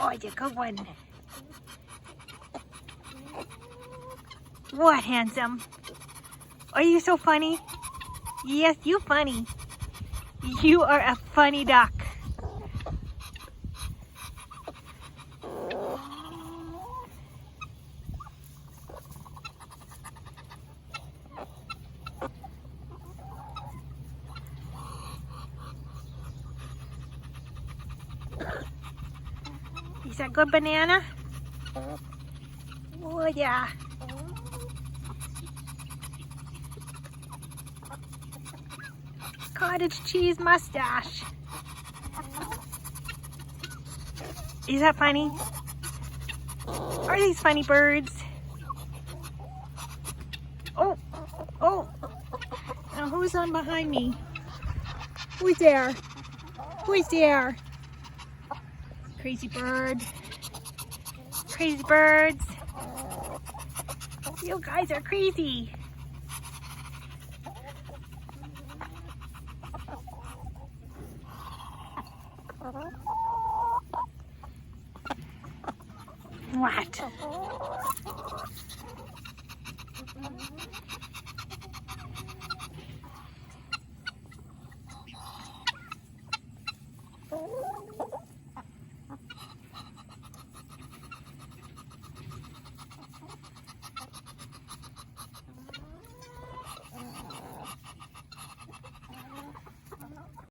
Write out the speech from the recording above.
Oh, it's a good one. What, handsome? Are you so funny? Yes, you funny. You are a funny duck. Is that good banana? Oh, yeah. Cottage cheese mustache. Is that funny? Are these funny birds? Oh, oh. Now who's on behind me? Who's there? Who's there? Crazy bird. Crazy birds. You guys are crazy. What?